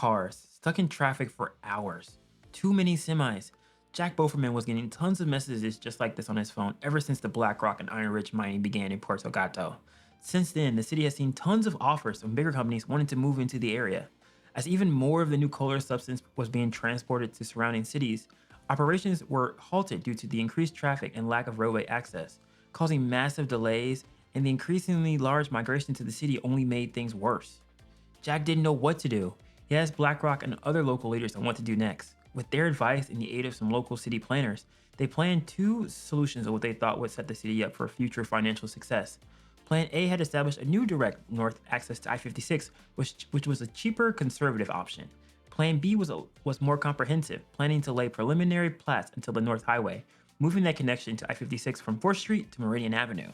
cars, stuck in traffic for hours, too many semis. Jack Boferman was getting tons of messages just like this on his phone ever since the Blackrock and Iron Ridge mining began in Puerto Gato. Since then, the city has seen tons of offers from bigger companies wanting to move into the area. As even more of the new color substance was being transported to surrounding cities, operations were halted due to the increased traffic and lack of roadway access, causing massive delays, and the increasingly large migration to the city only made things worse. Jack didn't know what to do. He asked BlackRock and other local leaders on what to do next. With their advice and the aid of some local city planners, they planned two solutions of what they thought would set the city up for future financial success. Plan A had established a new direct north access to I-56, which was a cheaper conservative option. Plan B was more comprehensive, planning to lay preliminary plats until the North Highway, moving that connection to I-56 from 4th Street to Meridian Avenue.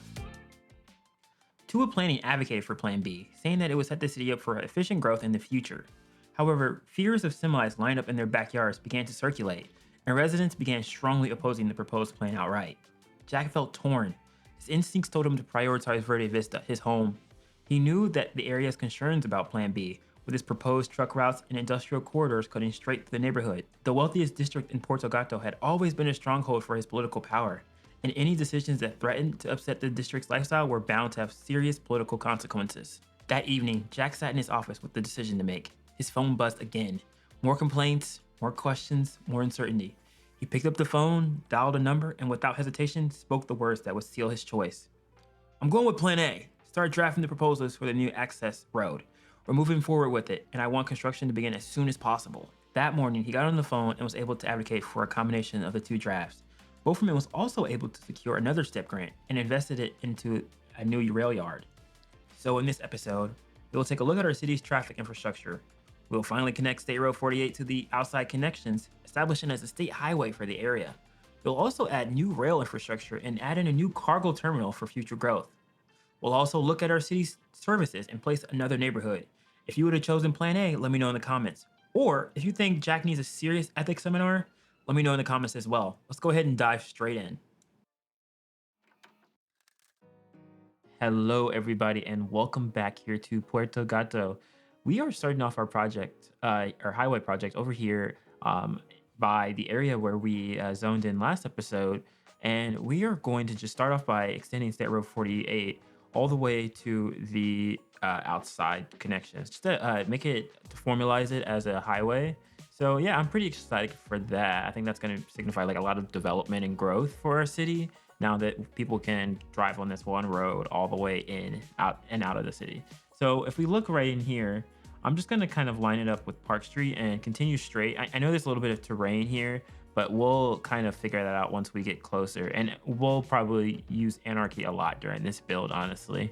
Tua Planning advocated for Plan B, saying that it would set the city up for efficient growth in the future. However, fears of semis lined up in their backyards began to circulate, and residents began strongly opposing the proposed plan outright. Jack felt torn. His instincts told him to prioritize Verde Vista, his home. He knew that the area's concerns about Plan B, with its proposed truck routes and industrial corridors cutting straight through the neighborhood. The wealthiest district in Puerto Gato had always been a stronghold for his political power, and any decisions that threatened to upset the district's lifestyle were bound to have serious political consequences. That evening, Jack sat in his office with the decision to make. His phone buzzed again. More complaints, more questions, more uncertainty. He picked up the phone, dialed a number, and without hesitation, spoke the words that would seal his choice. "I'm going with Plan A. Start drafting the proposals for the new access road. We're moving forward with it, and I want construction to begin as soon as possible." That morning, he got on the phone and was able to advocate for a combination of the two drafts. Boferman was also able to secure another STEP grant and invested it into a new rail yard. So in this episode, we will take a look at our city's traffic infrastructure. We'll finally connect State Road 48 to the outside connections, establishing as a state highway for the area. We'll also add new rail infrastructure and add in a new cargo terminal for future growth. We'll also look at our city's services and place another neighborhood. If you would have chosen Plan A, let me know in the comments. Or if you think Jack needs a serious ethics seminar, let me know in the comments as well. Let's go ahead and dive straight in. Hello, everybody, and welcome back here to Puerto Gato. We are starting off our highway project over here by the area where we zoned in last episode. And we are going to just start off by extending State Road 48 all the way to the outside connections, just to make it, to formalize it as a highway. So yeah, I'm pretty excited for that. I think that's going to signify like a lot of development and growth for our city now that people can drive on this one road all the way in, out, and out of the city. So if we look right in here, I'm just going to kind of line it up with Park Street and continue straight. I know there's a little bit of terrain here, but we'll kind of figure that out once we get closer. And we'll probably use Anarchy a lot during this build, honestly.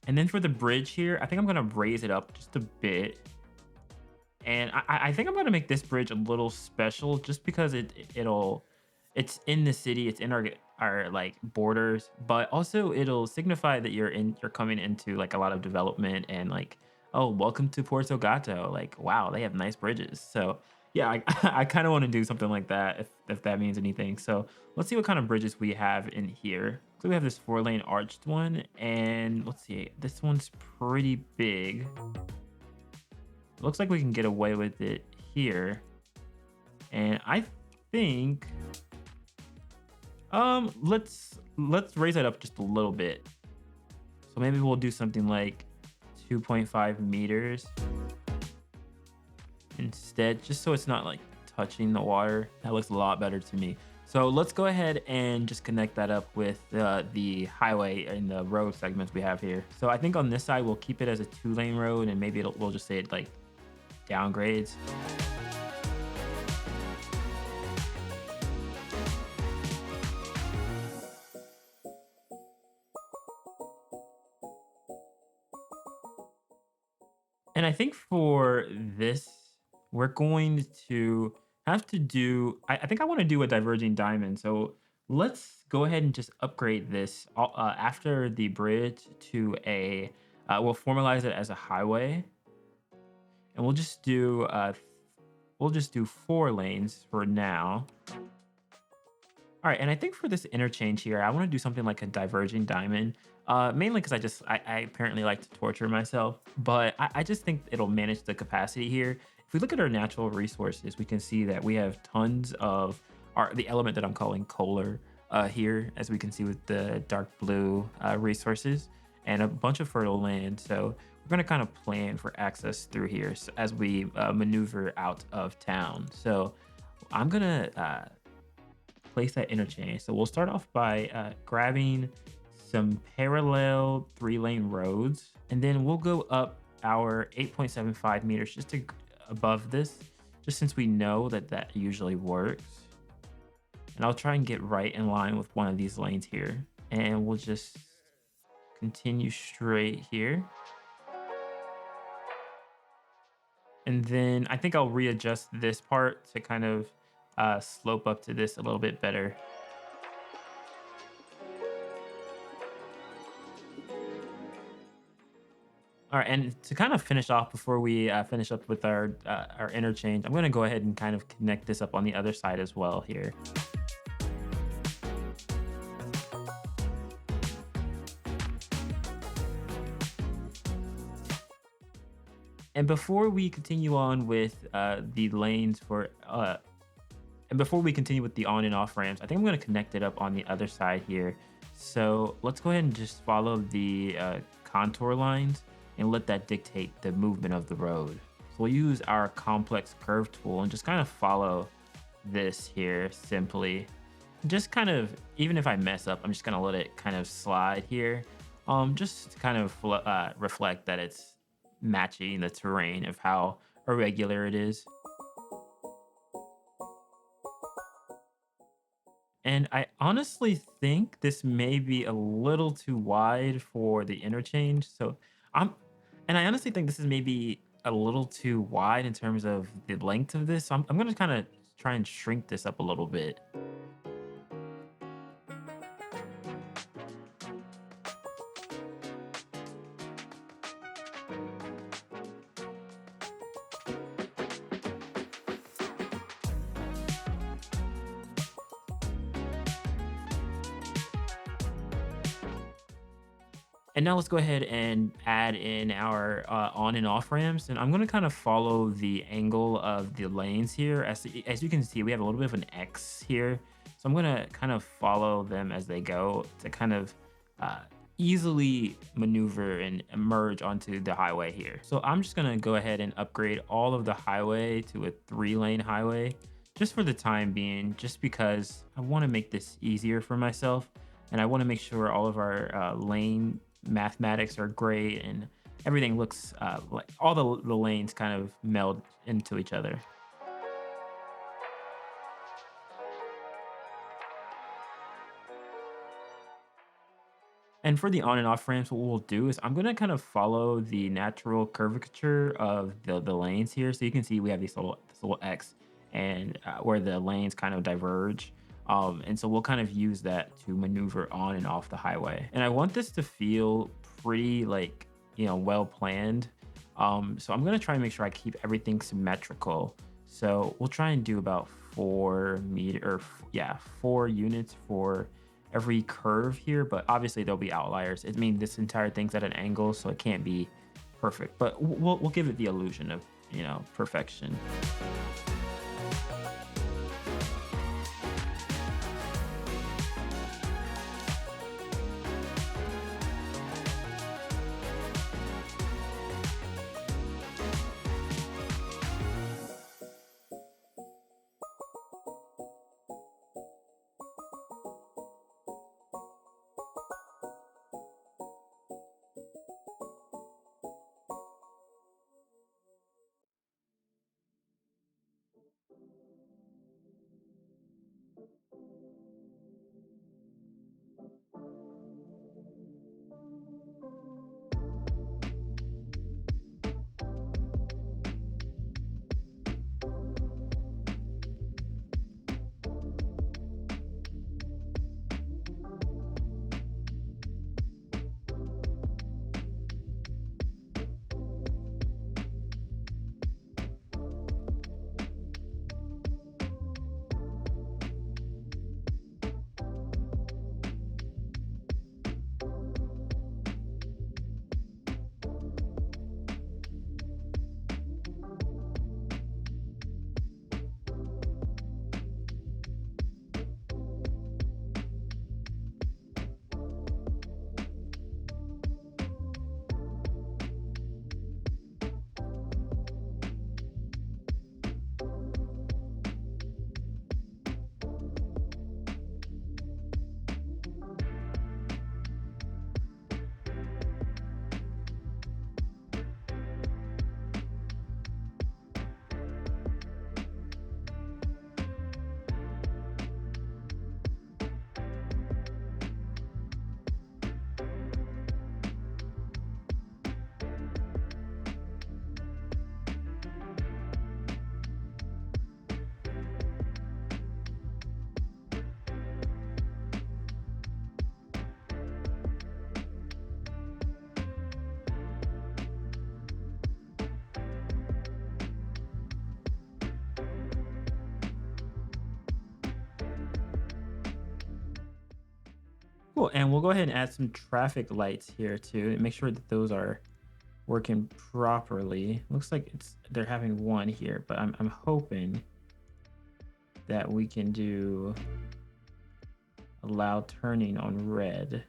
And then for the bridge here, I think I'm gonna raise it up just a bit. And I think I'm gonna make this bridge a little special just because it's in the city, it's in our like borders, but also it'll signify that you're coming into like a lot of development and like, oh, welcome to Puerto Gato. Like, wow, they have nice bridges. So yeah, I kind of want to do something like that if that means anything. So let's see what kind of bridges we have in here. So we have this 4-lane arched one, and let's see, this one's pretty big. Looks like we can get away with it here. And I think let's raise that up just a little bit. So maybe we'll do something like 2.5 meters instead, just so it's not like touching the water. That looks a lot better to me. So let's go ahead and just connect that up with the highway and the road segments we have here. So I think on this side, we'll keep it as a 2-lane road, and maybe we'll just say it like downgrades. And I think for this, we're going to have to do, I think I want to do a diverging diamond. So let's go ahead and just upgrade this after the bridge to we'll formalize it as a highway. And we'll just do 4 lanes for now. All right, and I think for this interchange here, I want to do something like a diverging diamond, mainly because I apparently like to torture myself, but I just think it'll manage the capacity here. If we look at our natural resources, we can see that we have tons of the element that I'm calling Kohler here, as we can see with the dark blue resources, and a bunch of fertile land. So we're going to kind of plan for access through here as we maneuver out of town. So I'm gonna place that interchange. So we'll start off by grabbing some parallel 3-lane roads, and then we'll go up our 8.75 meters above this, just since we know that that usually works. And I'll try and get right in line with one of these lanes here, and we'll just continue straight here. And then I think I'll readjust this part to kind of slope up to this a little bit better. All right, and to kind of finish off before we finish up with our interchange, I'm going to go ahead and kind of connect this up on the other side as well here. And before we continue on with the lanes for and before we continue with the on and off ramps, I think I'm going to connect it up on the other side here. So let's go ahead and just follow the contour lines and let that dictate the movement of the road. So we'll use our complex curve tool and just kind of follow this here simply. Just kind of, even if I mess up, I'm just going to let it kind of slide here. Just to kind of reflect that it's matching the terrain of how irregular it is. And I honestly think this may be a little too wide for the interchange. So I'm, and I honestly think this is maybe a little too wide in terms of the length of this. So I'm going to kind of try and shrink this up a little bit. And now let's go ahead and add in our on and off ramps. And I'm going to kind of follow the angle of the lanes here. As you can see, we have a little bit of an X here. So I'm going to kind of follow them as they go to kind of uh, easily maneuver and emerge onto the highway here. So I'm just going to go ahead and upgrade all of the highway to a 3-lane highway just for the time being, just because I want to make this easier for myself. And I want to make sure all of our lane mathematics are great and everything looks like all the lanes kind of meld into each other. And for the on and off ramps, what we'll do is I'm going to kind of follow the natural curvature of the lanes here. So you can see we have this little X and where the lanes kind of diverge. And so we'll kind of use that to maneuver on and off the highway. And I want this to feel pretty like, well planned. So I'm going to try and make sure I keep everything symmetrical. So we'll try and do about 4 units for every curve here, but obviously there'll be outliers. I mean, this entire thing's at an angle, so it can't be perfect, but we'll give it the illusion of, perfection. Cool. And we'll go ahead and add some traffic lights here too, and make sure that those are working properly. Looks like they're having one here, but I'm hoping that we can do allow turning on red.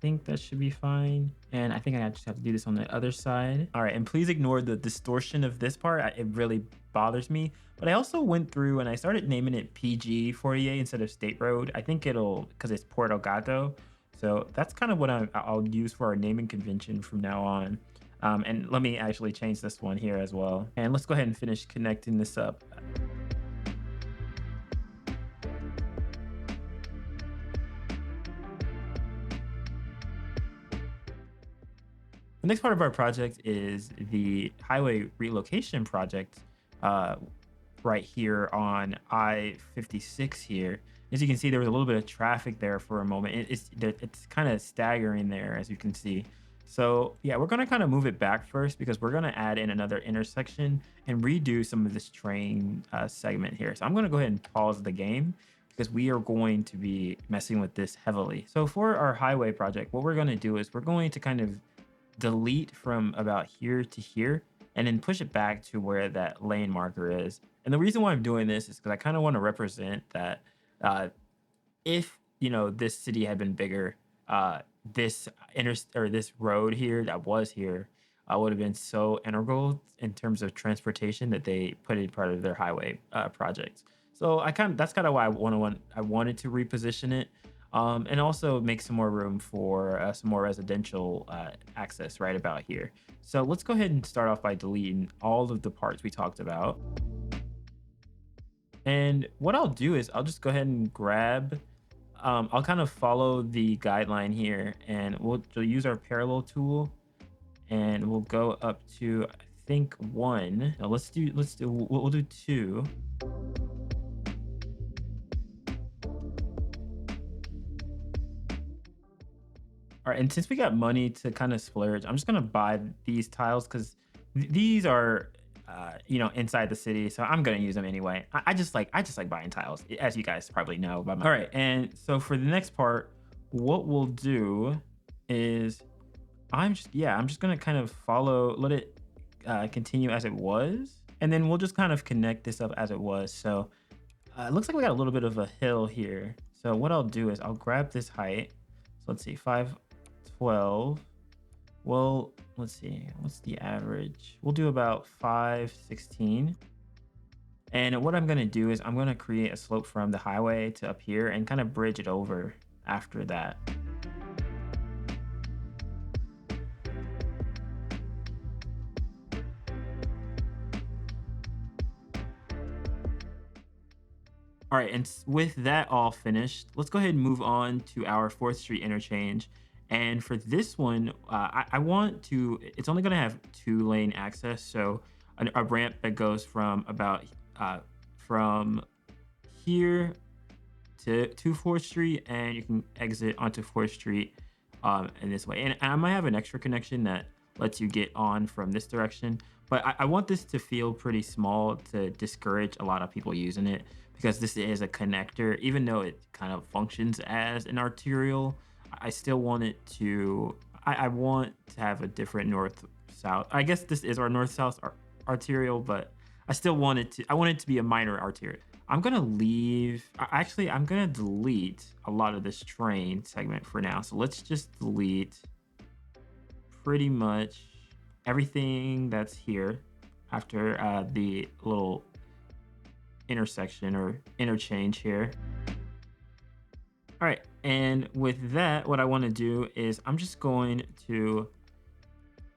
Think that should be fine. And I think I just have to do this on the other side. All right, and please ignore the distortion of this part. It really bothers me. But I also went through and I started naming it PG 48 instead of State Road. I think it'll, because it's Puerto Gato. So that's kind of what I'll use for our naming convention from now on. And let me actually change this one here as well. And let's go ahead and finish connecting this up. The next part of our project is the highway relocation project uh, right here on I-56 here. As you can see, there was a little bit of traffic there for a moment. It's kind of staggering there, as you can see. So yeah, we're gonna kind of move it back first because we're gonna add in another intersection and redo some of this train segment here. So I'm gonna go ahead and pause the game because we are going to be messing with this heavily. So for our highway project, what we're gonna do is we're going to kind of delete from about here to here and then push it back to where that lane marker is. And the reason why I'm doing this is because I kind of want to represent that if this city had been bigger, this or this road here that was here would have been so integral in terms of transportation that they put it part of their highway projects. So that's kind of why I wanted to reposition it, and also make some more room for some more residential access right about here. So let's go ahead and start off by deleting all of the parts we talked about. And what I'll do is I'll just go ahead and grab, I'll kind of follow the guideline here and we'll use our parallel tool and we'll go up to, I think one. No, we'll do two. All right, and since we got money to kind of splurge, I'm just gonna buy these tiles because these are, inside the city, so I'm gonna use them anyway. I just like buying tiles, as you guys probably know. All right, and so for the next part, what we'll do is I'm just gonna kind of let it continue as it was, and then we'll just kind of connect this up as it was. So it looks like we got a little bit of a hill here. So what I'll do is I'll grab this height. So let's see, 512. Well, let's see, what's the average? We'll do about 516. And what I'm going to do is I'm going to create a slope from the highway to up here and kind of bridge it over after that. All right, and with that all finished, let's go ahead and move on to our 4th Street interchange. And for this one, I want to, it's only going to have 2-lane access. So a ramp that goes from about from here to 4th Street, and you can exit onto 4th Street in this way. And I might have an extra connection that lets you get on from this direction. But I want this to feel pretty small to discourage a lot of people using it because this is a connector. Even though it kind of functions as an arterial, I still want it to, I want to have a different north-south. I guess this is our north-south arterial, but I want it to be a minor arterial. I'm gonna I'm gonna delete a lot of this train segment for now. So let's just delete pretty much everything that's here after the little intersection or interchange here. All right, and with that, what I want to do is I'm just going to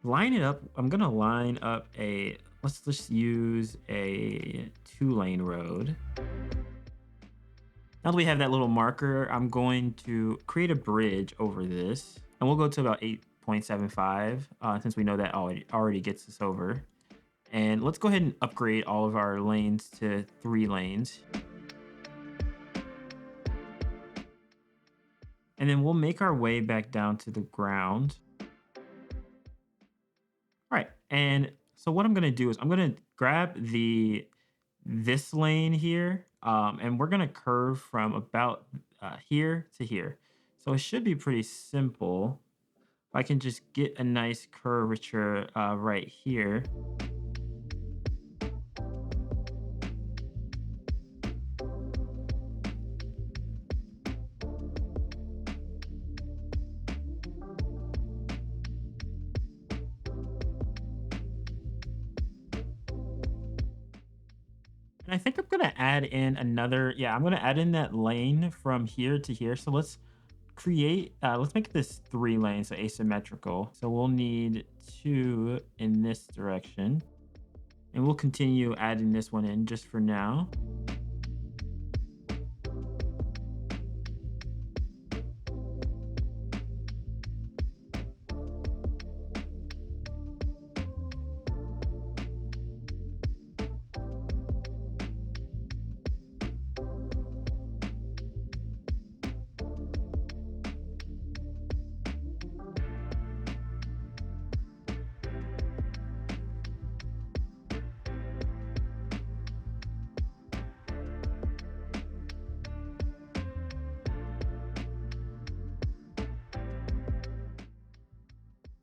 line it up. I'm gonna line up let's just use a 2-lane road. Now that we have that little marker, I'm going to create a bridge over this, and we'll go to about 8.75 since we know that already gets us over. And let's go ahead and upgrade all of our lanes to 3 lanes. And then we'll make our way back down to the ground. All right, and so what I'm gonna do is I'm gonna grab this lane here, and we're gonna curve from about here to here. So it should be pretty simple. I can just get a nice curvature right here. And I think I'm gonna add in another, yeah, I'm gonna add in that lane from here to here. So let's make this 3 lanes, so asymmetrical. So we'll need 2 in this direction. And we'll continue adding this one in just for now.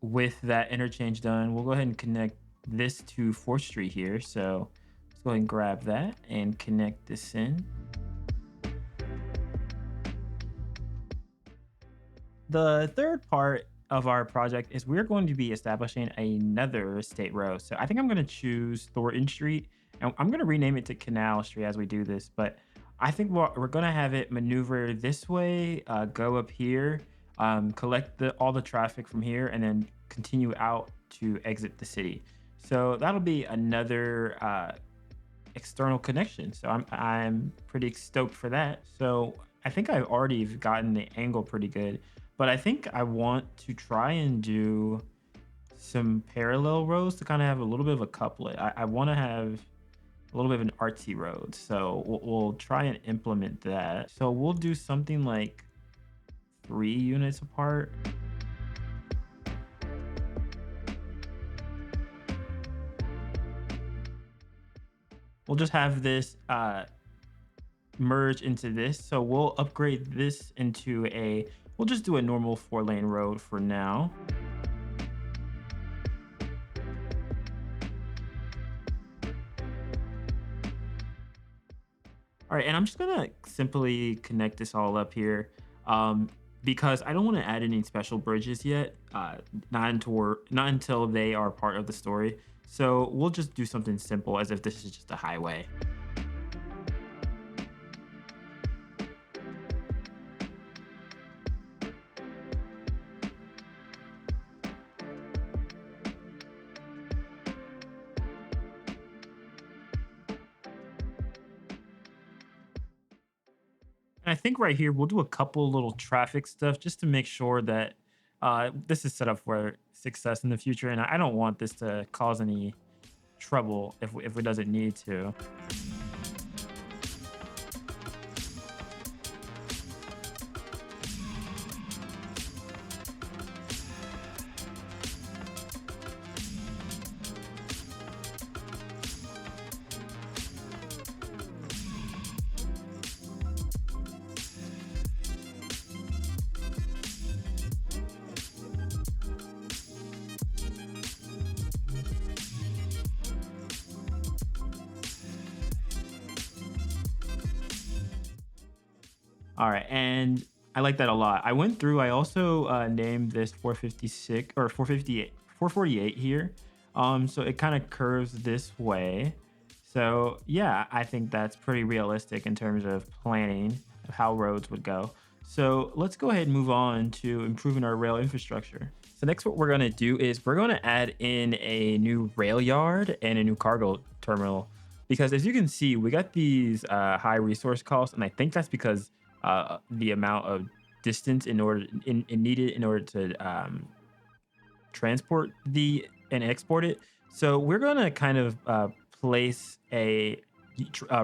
With that interchange done, we'll go ahead and connect this to 4th Street here. So let's go ahead and grab that and connect this in. The third part of our project is we're going to be establishing another state road. So I think I'm going to choose Thornton Street, and I'm going to rename it to Canal Street as we do this. But I think we're going to have it maneuver this way, go up here, collect all the traffic from here, and then continue out to exit the city. So that'll be another external connection. So I'm pretty stoked for that. So I think I've already gotten the angle pretty good, but I think I want to try and do some parallel roads to kind of have a little bit of a couplet. I want to have a little bit of an artsy road. So we'll try and implement that. So we'll do something like 3 units apart. We'll just have this merge into this. So we'll upgrade this into we'll just do a normal 4-lane road for now. All right, and I'm just gonna simply connect this all up here, because I don't want to add any special bridges yet, not until they are part of the story. So we'll just do something simple as if this is just a highway. And I think right here we'll do a couple little traffic stuff just to make sure that this is set up for success in the future. And I don't want this to cause any trouble if it doesn't need to. All right, and I like that a lot. I went through. I also named this 456 or 458, 448 here. So it kind of curves this way. So yeah, I think that's pretty realistic in terms of planning of how roads would go. So let's go ahead and move on to improving our rail infrastructure. So next, what we're gonna do is we're gonna add in a new rail yard and a new cargo terminal because as you can see, we got these high resource costs, and I think that's because the amount of distance in needed in order to transport and export it. So we're gonna kind of place a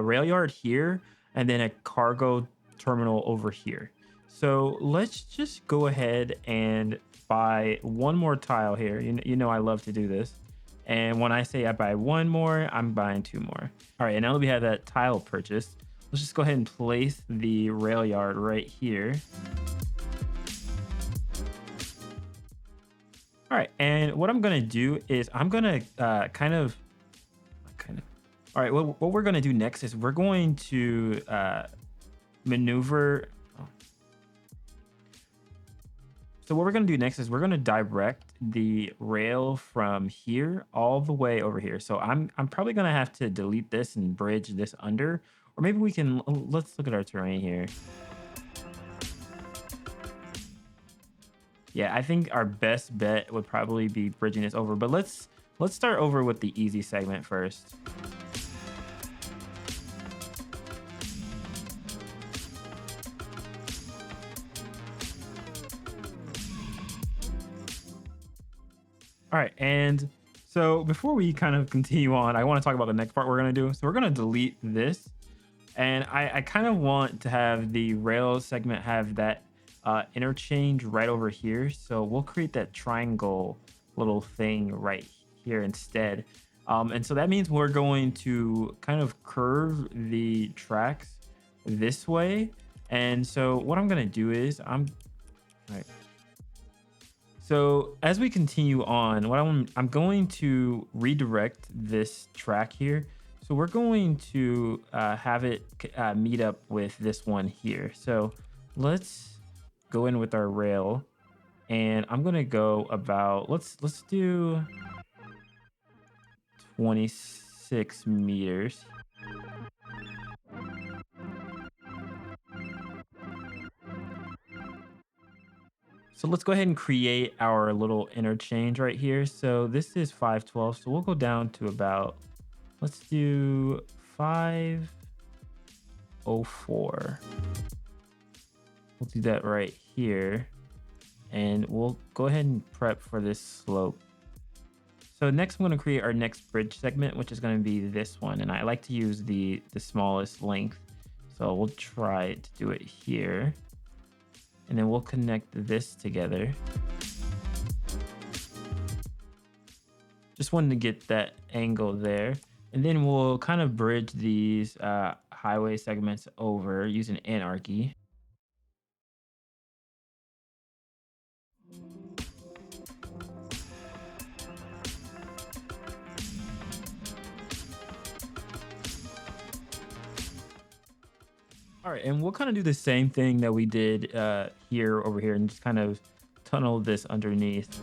rail yard here and then a cargo terminal over here. So let's just go ahead and buy one more tile here. You know I love to do this. And when I say I buy one more, I'm buying 2 more. All right, and now that we have that tile purchased, let's just go ahead and place the rail yard right here. All right, and what I'm gonna do is I'm gonna kind of. All right, what we're gonna do next is we're going to maneuver. Oh, so what we're gonna do next is we're gonna direct the rail from here all the way over here. So I'm probably gonna have to delete this and bridge this under, or maybe we can. Let's look at our terrain here. Yeah, I think our best bet would probably be bridging this over, but let's start over with the easy segment first. All right, and so before we kind of continue on, I want to talk about the next part we're gonna do. So we're gonna delete this, and I kind of want to have the rail segment have that interchange right over here. So we'll create that triangle little thing right here instead. And so that means we're going to kind of curve the tracks this way. And so what I'm gonna do is all right. So as we continue on, I'm going to redirect this track here. So we're going to have it meet up with this one here. So let's go in with our rail, and I'm gonna go about let's do 26 meters. So let's go ahead and create our little interchange right here. So this is 512. So we'll go down to about, let's do 504. We'll do that right here. And we'll go ahead and prep for this slope. So next, I'm going to create our next bridge segment, which is going to be this one. And I like to use the smallest length. So we'll try to do it here. And then we'll connect this together. Just wanted to get that angle there. And then we'll kind of bridge these highway segments over using anarchy. All right, and we'll kind of do the same thing that we did here over here and just kind of tunnel this underneath.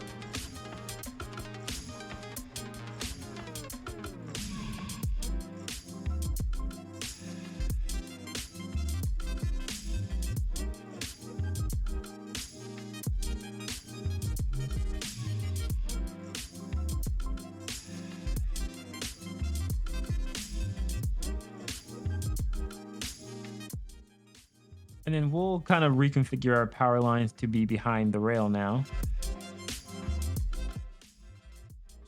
And then we'll kind of reconfigure our power lines to be behind the rail now. So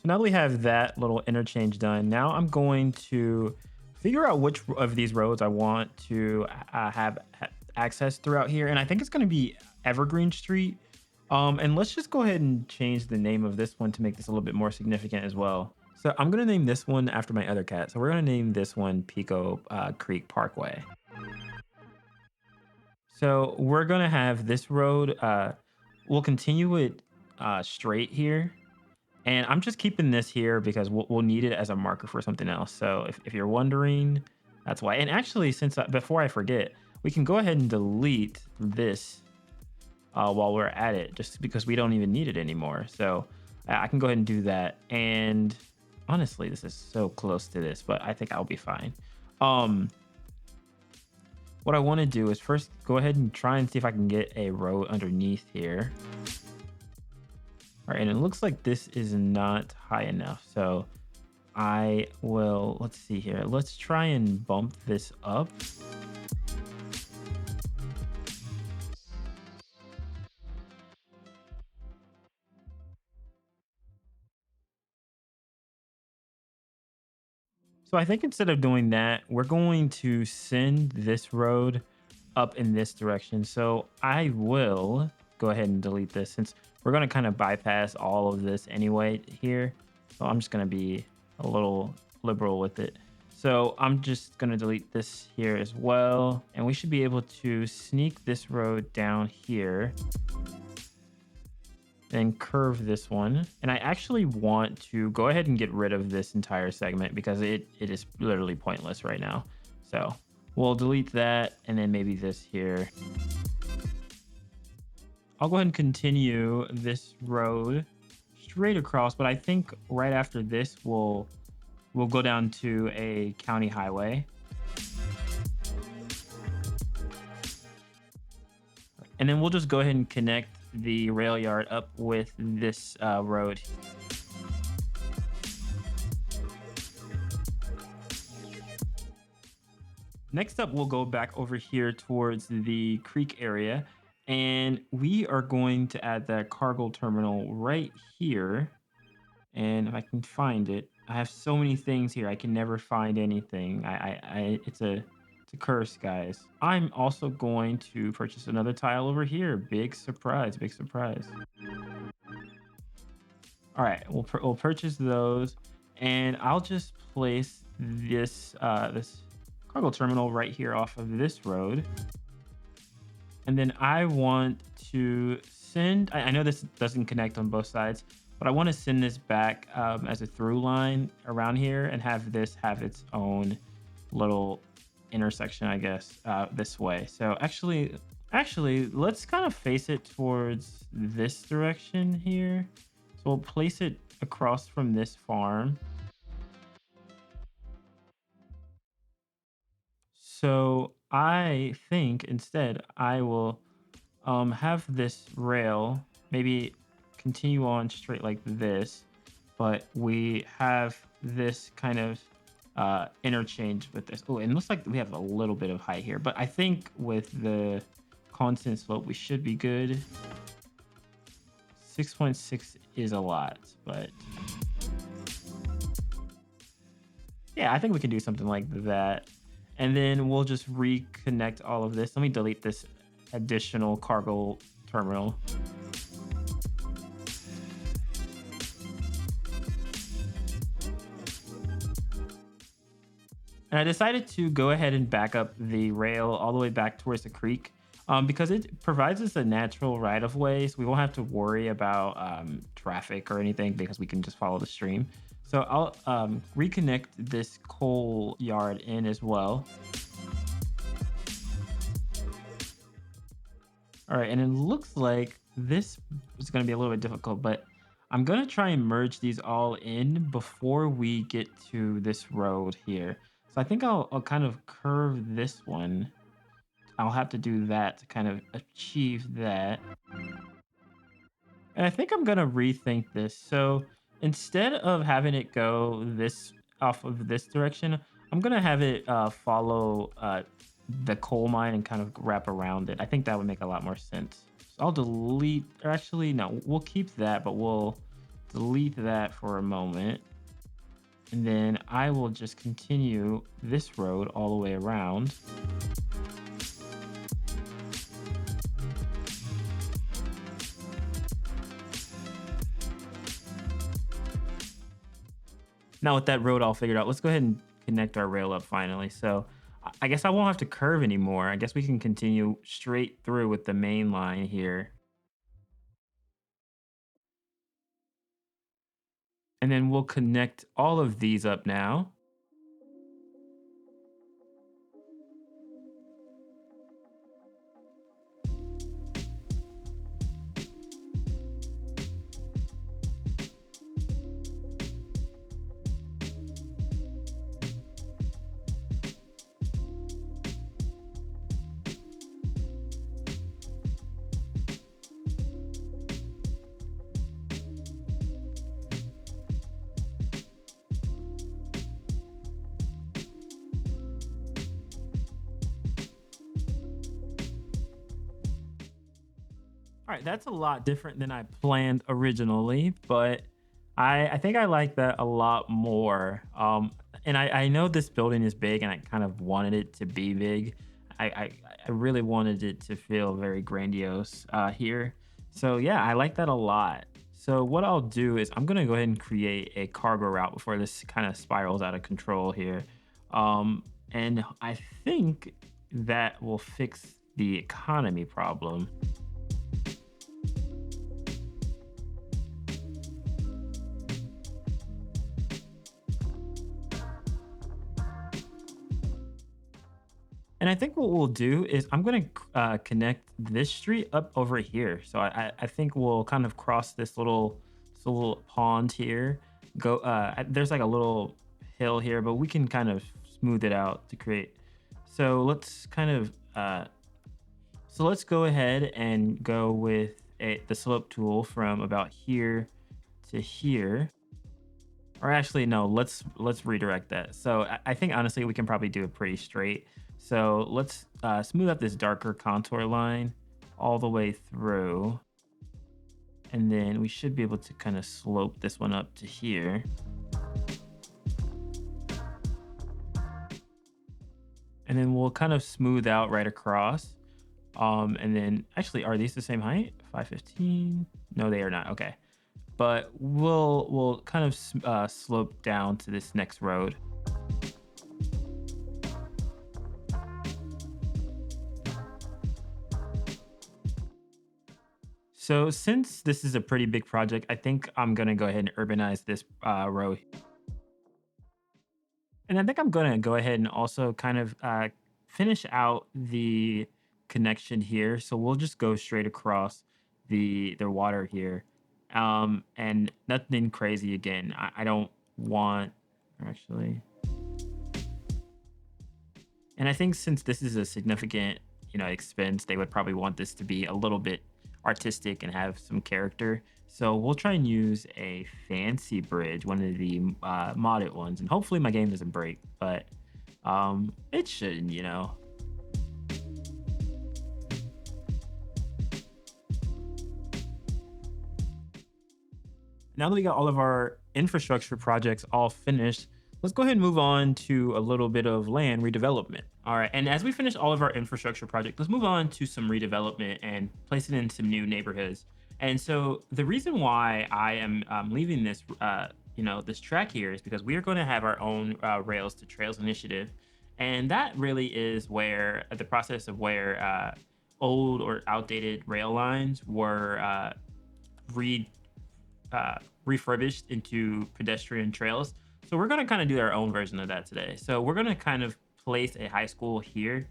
now that we have that little interchange done, now I'm going to figure out which of these roads I want to have access throughout here. And I think it's going to be Evergreen Street. And let's just go ahead and change the name of this one to make this a little bit more significant as well. So I'm going to name this one after my other cat. So we're going to name this one Pico Creek Parkway. So we're going to have this road. We'll continue it straight here. And I'm just keeping this here because we'll need it as a marker for something else. So if you're wondering, that's why. And actually, since before I forget, we can go ahead and delete this while we're at it, just because we don't even need it anymore. So I can go ahead and do that. And honestly, this is so close to this, but I think I'll be fine. What I want to do is first go ahead and try and see if I can get a road underneath here. All right, and it looks like this is not high enough. So I will, let's see here. Let's try and bump this up. So I think instead of doing that, we're going to send this road up in this direction. So I will go ahead and delete this since we're going to kind of bypass all of this anyway here. So I'm just going to be a little liberal with it. So I'm just going to delete this here as well. And we should be able to sneak this road down here. then curve this one. And I actually want to go ahead and get rid of this entire segment because it is literally pointless right now. So we'll delete that and then maybe this here. I'll go ahead and continue this road straight across, but I think right after this we'll go down to a county highway. And then we'll just go ahead and connect the rail yard up with this road. Next up, we'll go back over here towards the creek area, and we are going to add that cargo terminal right here. And if I can find it, I have so many things here. I can never find anything. It's a curse, guys. I'm also going to purchase another tile over here. Big surprise, big surprise. All right, we'll purchase those, and I'll just place this cargo terminal right here off of this road. And then I want to send, I know this doesn't connect on both sides, but I want to send this back as a through line around here and have this have its own little intersection, I guess, this way. So actually, let's kind of face it towards this direction here. So we'll place it across from this farm. So I think instead I will have this rail maybe continue on straight like this, but we have this kind of interchange with this. Oh, and it looks like we have a little bit of height here, but I think with the constant slope we should be good. 6.6 is a lot, but yeah, I think we can do something like that. And then we'll just reconnect all of this. Let me delete this additional cargo terminal. And I decided to go ahead and back up the rail all the way back towards the creek because it provides us a natural right of way. So we won't have to worry about traffic or anything because we can just follow the stream. So I'll reconnect this coal yard in as well. All right, and it looks like this is going to be a little bit difficult, but I'm going to try and merge these all in before we get to this road here. So I think I'll kind of curve this one. I'll have to do that to kind of achieve that. And I think I'm going to rethink this. So instead of having it go this off of this direction, I'm going to have it follow the coal mine and kind of wrap around it. I think that would make a lot more sense. So I'll delete, or actually, no, we'll keep that, but we'll delete that for a moment. And then I will just continue this road all the way around. Now with that road all figured out, let's go ahead and connect our rail up finally. So I guess I won't have to curve anymore. I guess we can continue straight through with the main line here. And then we'll connect all of these up now. All right, that's a lot different than I planned originally, but I think I like that a lot more. And I know this building is big, and I kind of wanted it to be big. I I, I really wanted it to feel very grandiose here. So yeah, I like that a lot. So what I'll do is I'm gonna go ahead and create a cargo route before this kind of spirals out of control here. And I think that will fix the economy problem. And I think what we'll do is I'm gonna connect this street up over here. So I think we'll kind of cross this little pond here. Go there's like a little hill here, but we can kind of smooth it out to create. So let's kind of so let's go ahead and go with the slope tool from about here to here. Or actually, no, let's redirect that. So I think honestly we can probably do it pretty straight. So let's smooth out this darker contour line all the way through. And then we should be able to kind of slope this one up to here. And then we'll kind of smooth out right across. And then actually, are these the same height? 515? No, they are not. Okay. But we'll kind of slope down to this next road. So since this is a pretty big project, I think I'm gonna go ahead and urbanize this row, and I think I'm gonna go ahead and also kind of finish out the connection here. So we'll just go straight across the water here, and nothing crazy again. I don't want actually. And I think since this is a significant, expense, they would probably want this to be a little bit artistic and have some character. So we'll try and use a fancy bridge, one of the modded ones, and hopefully my game doesn't break, but it shouldn't. Now that we got all of our infrastructure projects all finished, let's go ahead and move on to a little bit of land redevelopment. All right, and as we finish all of our infrastructure projects, let's move on to some redevelopment and place it in some new neighborhoods. And so the reason why I am leaving this, this track here is because we are going to have our own Rails to Trails initiative, and that really is where the process of where old or outdated rail lines were re refurbished into pedestrian trails. So we're going to kind of do our own version of that today. So we're going to kind of place a high school here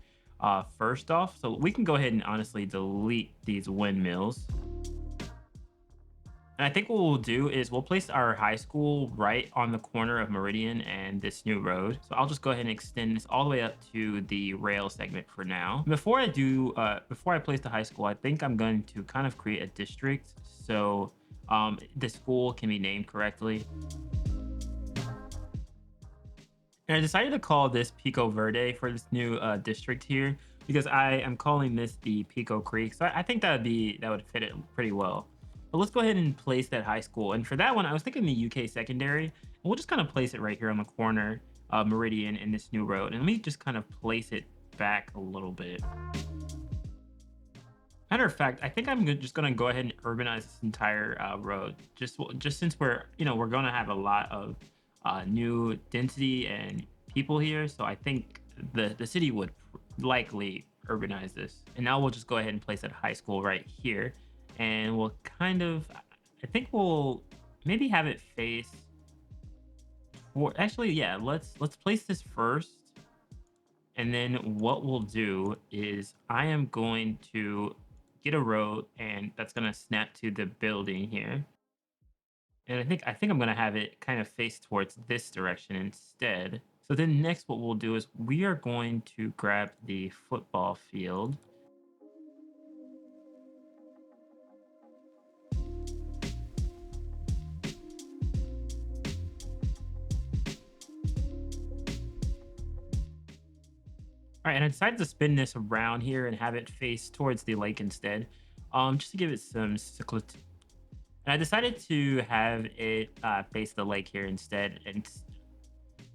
first off. So we can go ahead and honestly delete these windmills. And I think what we'll do is we'll place our high school right on the corner of Meridian and this new road. So I'll just go ahead and extend this all the way up to the rail segment for now. Before I place the high school, I think I'm going to kind of create a district so the school can be named correctly. And I decided to call this Pico Verde for this new district here because I am calling this the Pico Creek. So I think that would fit it pretty well. But let's go ahead and place that high school. And for that one, I was thinking the UK secondary. And we'll just kind of place it right here on the corner of Meridian and this new road. And let me just kind of place it back a little bit. Matter of fact, I think I'm just gonna go ahead and urbanize this entire road. Just since we're gonna have a lot of new density and people here, so I think the city would likely urbanize this. And now we'll just go ahead and place that high school right here, and we'll kind of, I think we'll maybe have it face. Or actually, yeah, let's place this first, and then what we'll do is I am going to get a road and that's gonna snap to the building here. And I think I'm gonna have it kind of face towards this direction instead. So then next what we'll do is we are going to grab the football field. All right, and I decided to spin this around here and have it face towards the lake instead, just to give it some and I decided to have it face the lake here instead, and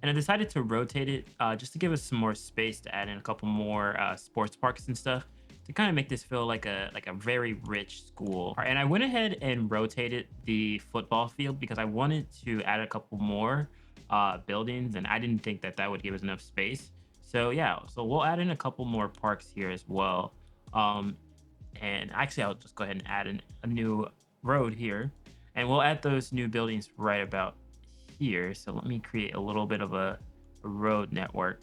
I decided to rotate it just to give us some more space to add in a couple more sports parks and stuff to kind of make this feel like a very rich school. All right, and I went ahead and rotated the football field because I wanted to add a couple more buildings, and I didn't think that that would give us enough space. So yeah, so we'll add in a couple more parks here as well. Um, and actually, I'll just go ahead and add in a new road here, and we'll add those new buildings right about here. So let me create a little bit of a road network.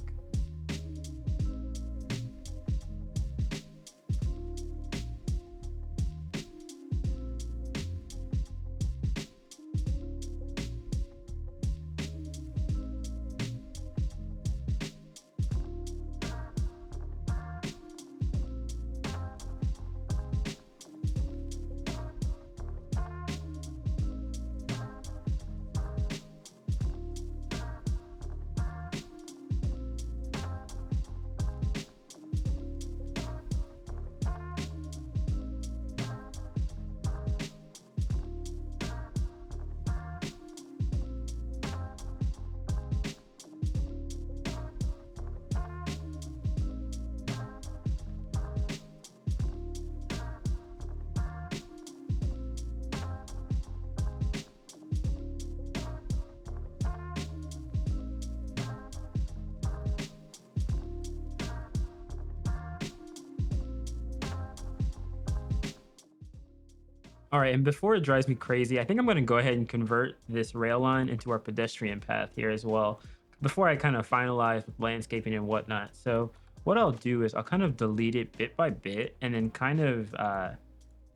All right, and before it drives me crazy, I think I'm going to go ahead and convert this rail line into our pedestrian path here as well, before I kind of finalize with landscaping and whatnot. So what I'll do is I'll kind of delete it bit by bit, and then kind of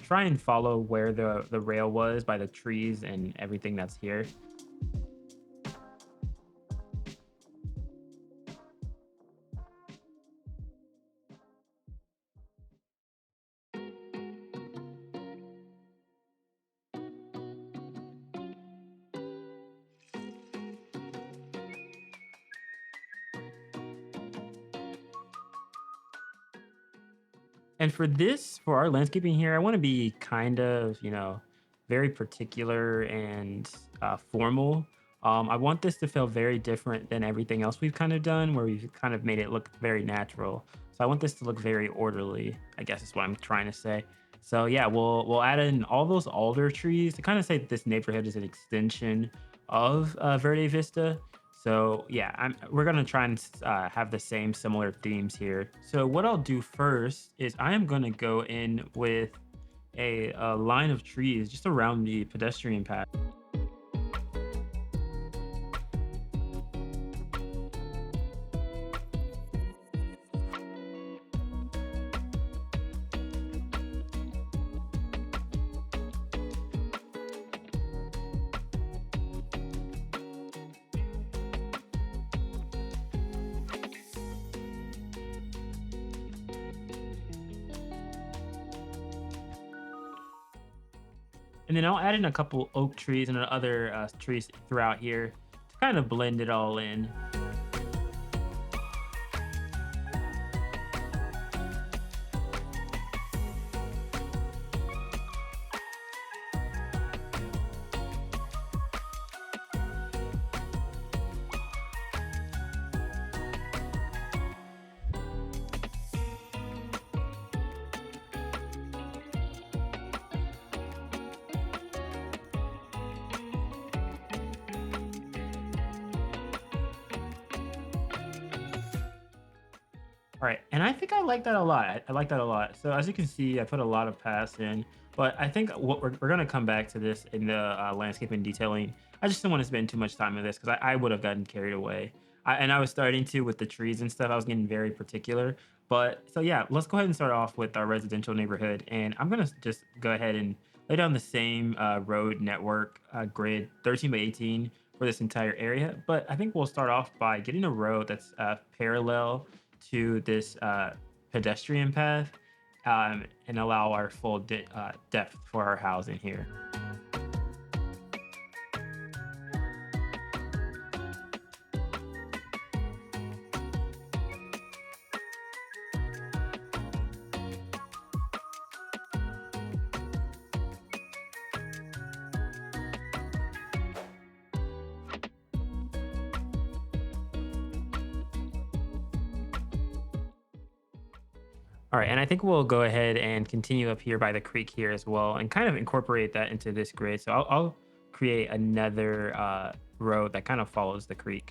try and follow where the rail was by the trees and everything that's here. And for this, for our landscaping here, I want to be kind of, very particular and formal. I want this to feel very different than everything else we've kind of done, where we've kind of made it look very natural. So I want this to look very orderly, I guess is what I'm trying to say. So yeah, we'll add in all those alder trees to kind of say that this neighborhood is an extension of Verde Vista. So yeah, we're gonna try and have the same similar themes here. So what I'll do first is I am gonna go in with a line of trees just around the pedestrian path. And then I'll add in a couple oak trees and other trees throughout here to kind of blend it all in. All right, and I think I like that a lot. I like that a lot. So as you can see, I put a lot of paths in, but I think what we're gonna come back to this in the landscape and detailing. I just don't want to spend too much time on this because I would have gotten carried away. And I was starting to with the trees and stuff. I was getting very particular. But so yeah, let's go ahead and start off with our residential neighborhood, and I'm gonna just go ahead and lay down the same road network grid, 13 by 18 for this entire area. But I think we'll start off by getting a road that's parallel to this pedestrian path and allow our full depth for our housing here. All right, and I think we'll go ahead and continue up here by the creek here as well, and kind of incorporate that into this grid. So I'll create another road that kind of follows the creek.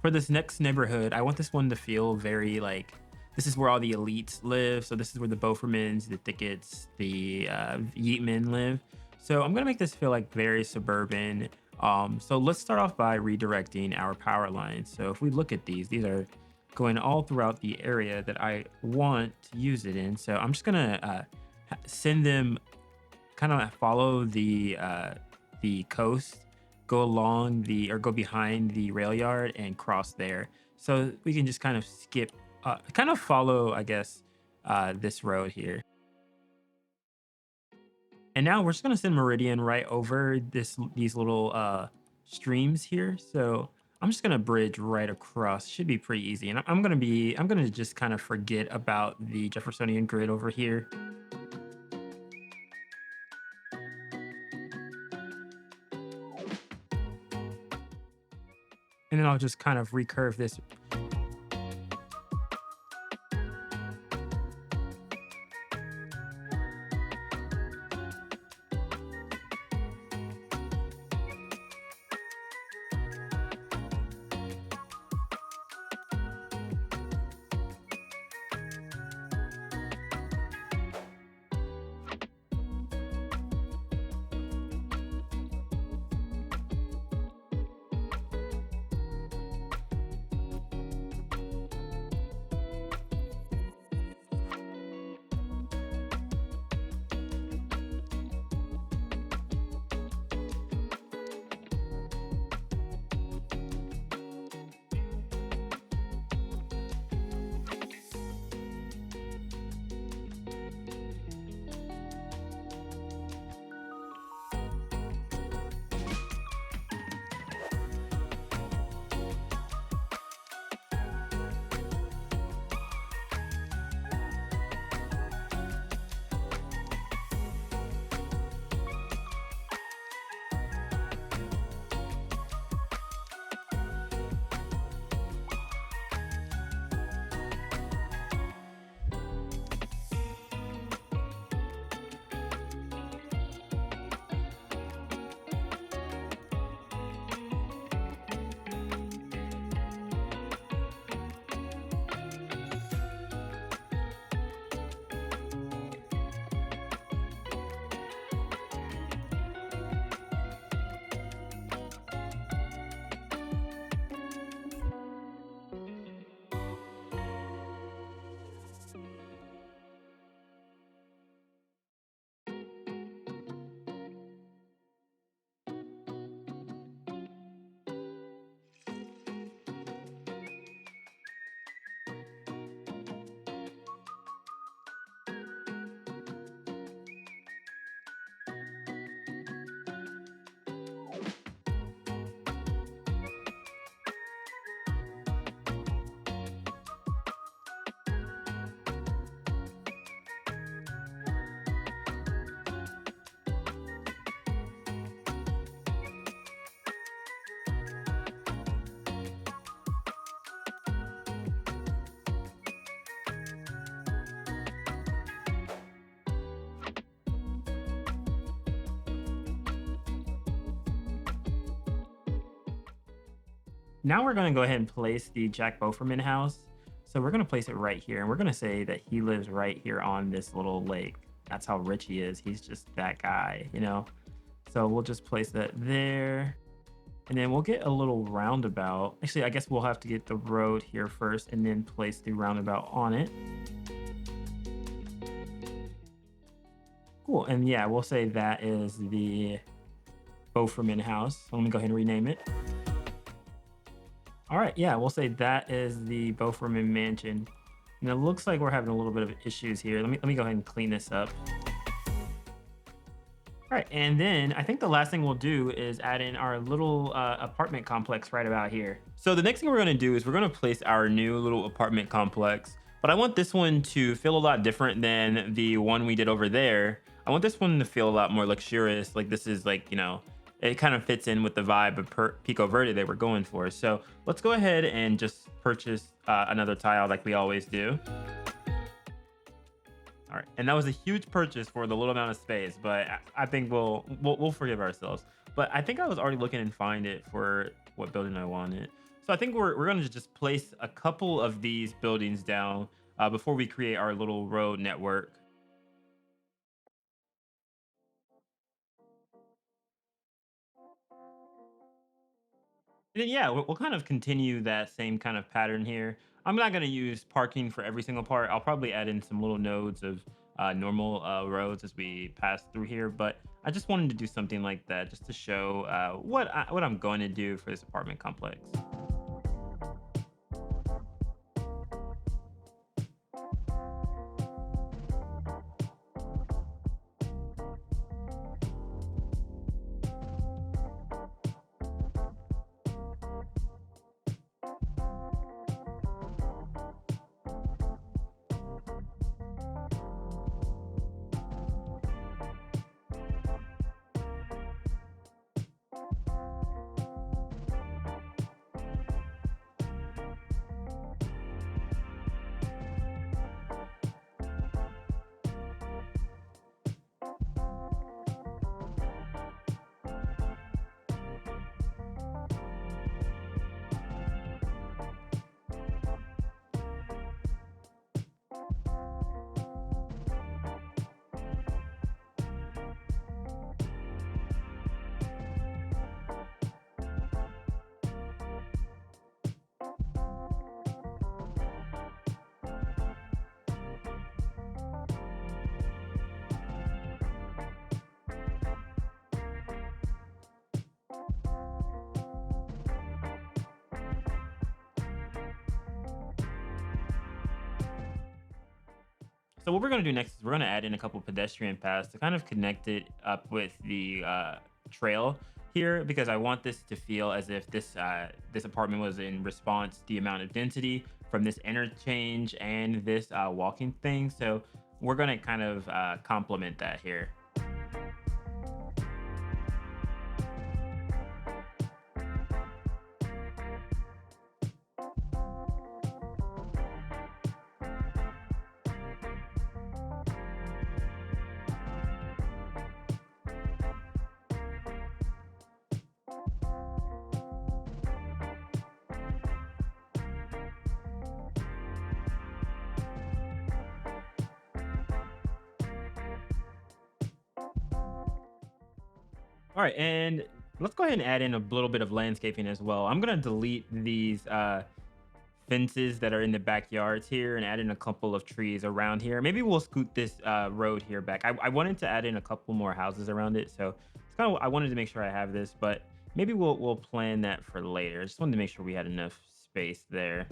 For this next neighborhood, I want this one to feel very like this is where all the elites live. So this is where the Bofermans, the Thickets, the Yeatmen live. So I'm gonna make this feel like very suburban. So let's start off by redirecting our power lines. So if we look at these are going all throughout the area that I want to use it in. So I'm just gonna send them kind of follow the coast, go along the or go behind the rail yard and cross there. So we can just kind of skip, kind of follow, I guess, this road here. And now we're just gonna send Meridian right over these little streams here. So I'm just gonna bridge right across. Should be pretty easy. And I'm gonna just kind of forget about the Jeffersonian grid over here. And then I'll just kind of recurve this. Now we're gonna go ahead and place the Jack Boferman house. So we're gonna place it right here, and we're gonna say that he lives right here on this little lake. That's how rich he is. He's just that guy, you know? So we'll just place that there. And then we'll get a little roundabout. Actually, I guess we'll have to get the road here first and then place the roundabout on it. Cool. And yeah, we'll say that is the Boferman house. Let me go ahead and rename it. All right, yeah, we'll say that is the Boferman mansion. And it looks like we're having a little bit of issues here. Let me go ahead and clean this up. All right, and then I think the last thing we'll do is add in our little apartment complex right about here. So the next thing we're gonna do is we're gonna place our new little apartment complex, but I want this one to feel a lot different than the one we did over there. I want this one to feel a lot more luxurious. Like this is like, it kind of fits in with the vibe of Pico Verde they were going for. So let's go ahead and just purchase another tile like we always do. All right, and that was a huge purchase for the little amount of space, but I think we'll forgive ourselves. But I think I was already looking and find it for what building I wanted. So I think we're gonna just place a couple of these buildings down before we create our little road network. And then yeah, we'll kind of continue that same kind of pattern here. I'm not going to use parking for every single part. I'll probably add in some little nodes of normal roads as we pass through here. But I just wanted to do something like that just to show what I'm going to do for this apartment complex. So what we're gonna do next is we're gonna add in a couple pedestrian paths to kind of connect it up with the trail here, because I want this to feel as if this apartment was in response to the amount of density from this interchange and this walking thing. So we're gonna kind of complement that here. All right, and let's go ahead and add in a little bit of landscaping as well. I'm gonna delete these fences that are in the backyards here and add in a couple of trees around here. Maybe we'll scoot this road here back. I wanted to add in a couple more houses around it, so it's kind of I wanted to make sure I have this, but maybe we'll plan that for later. I just wanted to make sure we had enough space there.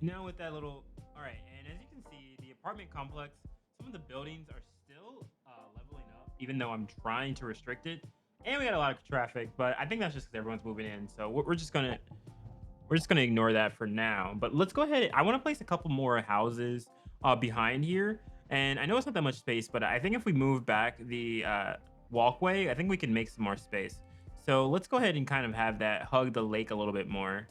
Now with that little, all right, and as you can see, the apartment complex, some of the buildings are still leveling up, even though I'm trying to restrict it. And we got a lot of traffic, but I think that's just because everyone's moving in. So we're just gonna ignore that for now. But let's go ahead. I want to place a couple more houses behind here, and I know it's not that much space, but I think if we move back the walkway, I think we can make some more space. So let's go ahead and kind of have that hug the lake a little bit more.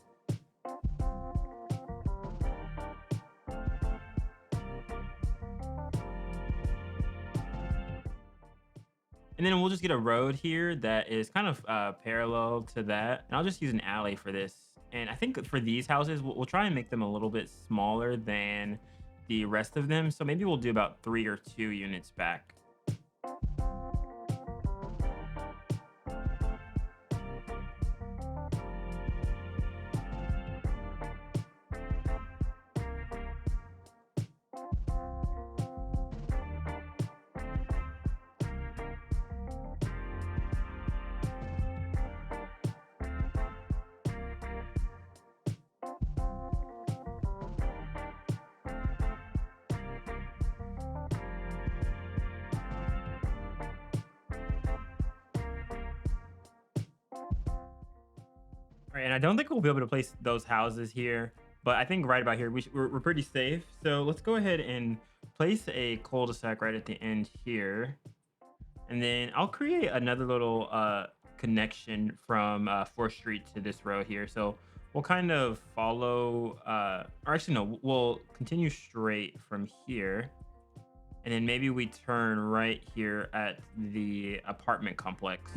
And then we'll just get a road here that is kind of parallel to that. And I'll just use an alley for this. And I think for these houses, we'll try and make them a little bit smaller than the rest of them. So maybe we'll do about 3 or 2 units back. All right, and I don't think we'll be able to place those houses here, but I think right about here we're pretty safe. So let's go ahead and place a cul-de-sac right at the end here. And then I'll create another little connection from 4th Street to this road here. So we'll kind of follow, or actually, no, we'll continue straight from here. And then maybe we turn right here at the apartment complex.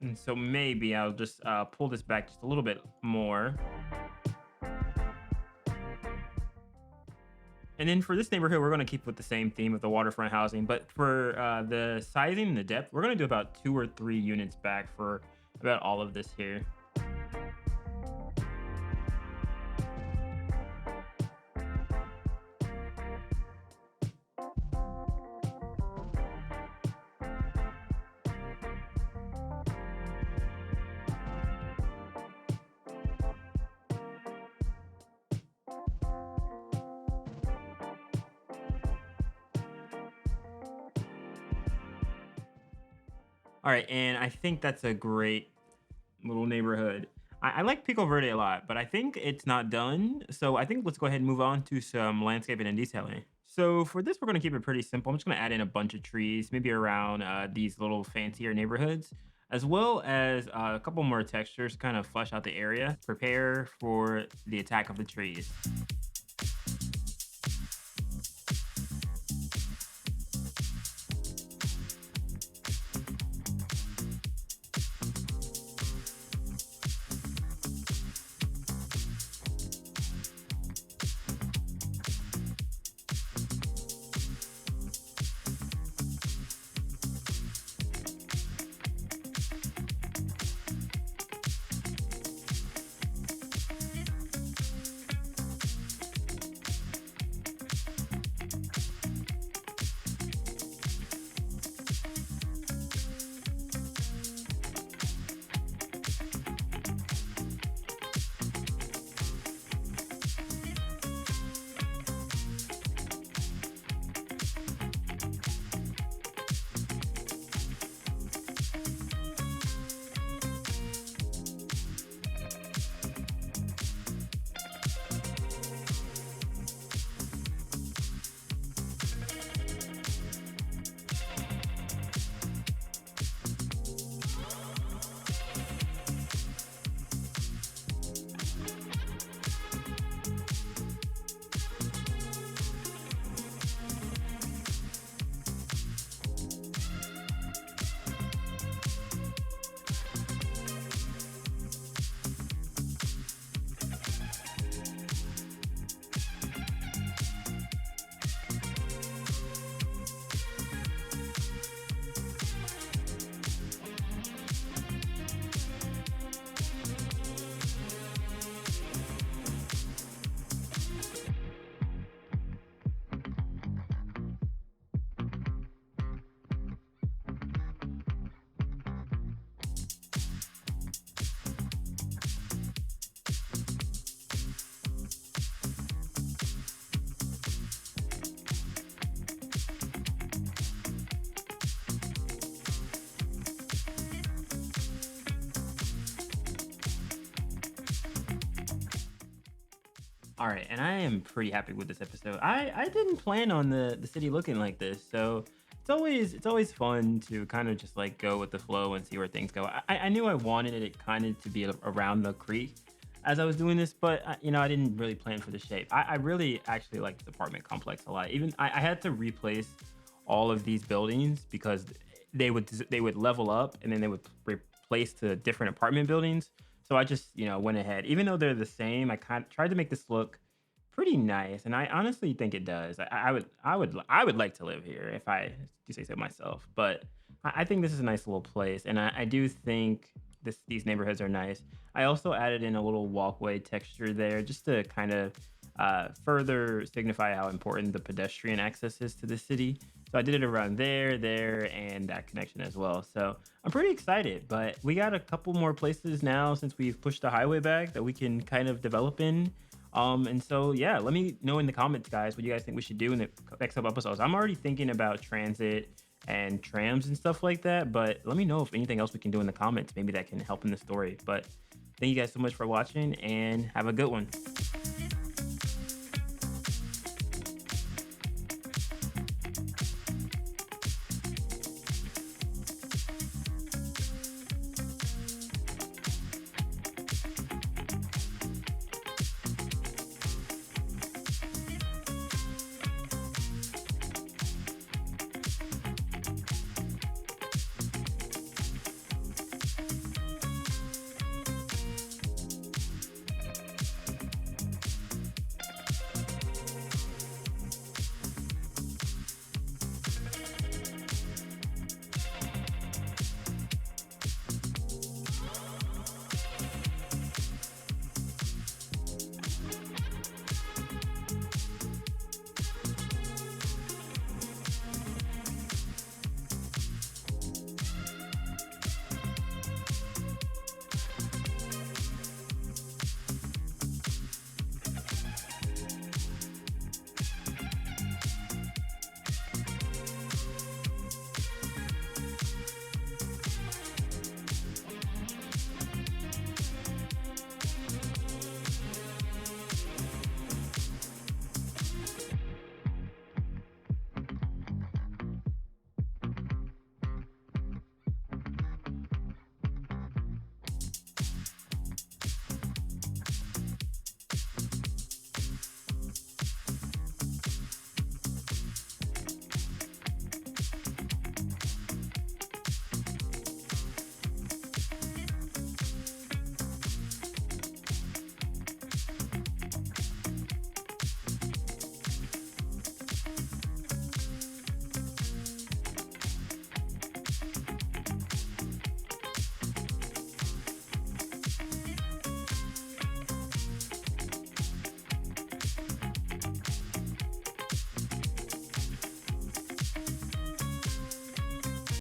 And so maybe I'll just pull this back just a little bit more. And then for this neighborhood, we're going to keep with the same theme of the waterfront housing. But for the sizing and the depth, we're going to do about 2 or 3 units back for about all of this here. All right. And I think that's a great little neighborhood. I like Pico Verde a lot, but I think it's not done. So I think let's go ahead and move on to some landscaping and detailing. So for this, we're going to keep it pretty simple. I'm just going to add in a bunch of trees, maybe around these little fancier neighborhoods, as well as a couple more textures, kind of flesh out the area, prepare for the attack of the trees. All right, and I am pretty happy with this episode. I didn't plan on the city looking like this, so it's always fun to kind of just like go with the flow and see where things go. I knew I wanted it kind of to be around the creek as I was doing this, but I didn't really plan for the shape. I really actually like this apartment complex a lot. Even I had to replace all of these buildings because they would level up and then they would replace to different apartment buildings. So I just, went ahead. Even though they're the same, I kind of tried to make this look pretty nice, and I honestly think it does. I would like to live here if I do say so myself. But I think this is a nice little place, and I do think these neighborhoods are nice. I also added in a little walkway texture there just to kind of further signify how important the pedestrian access is to the city. So I did it around there, and that connection as well. So I'm pretty excited, but we got a couple more places now since we've pushed the highway back that we can kind of develop in. And so yeah, let me know in the comments, guys, what you guys think we should do in the next couple episodes. I'm already thinking about transit and trams and stuff like that, but let me know if anything else we can do in the comments. Maybe that can help in the story. But thank you guys so much for watching and have a good one.